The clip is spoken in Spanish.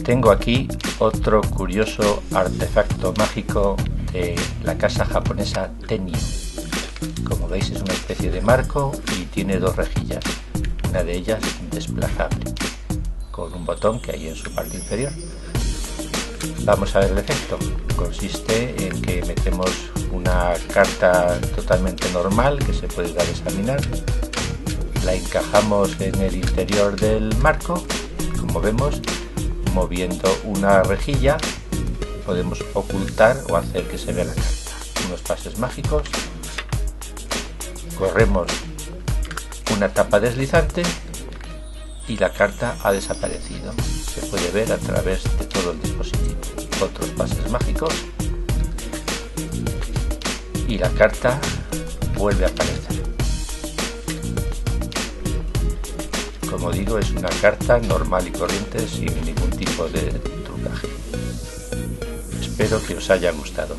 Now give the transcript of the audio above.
Tengo aquí otro curioso artefacto mágico de la casa japonesa Tenyu. Como veis, es una especie de marco y tiene dos rejillas, una de ellas desplazable, con un botón que hay en su parte inferior. Vamos a ver el efecto. Consiste en que metemos una carta totalmente normal que se puede dar a examinar, la encajamos en el interior del marco, como vemos, moviendo una rejilla podemos ocultar o hacer que se vea la carta. Unos pases mágicos, corremos una tapa deslizante y la carta ha desaparecido. Se puede ver a través de todo el dispositivo. Otros pases mágicos y la carta vuelve a aparecer. Como digo, es una carta normal y corriente sin ningún tipo de trucaje. Espero que os haya gustado.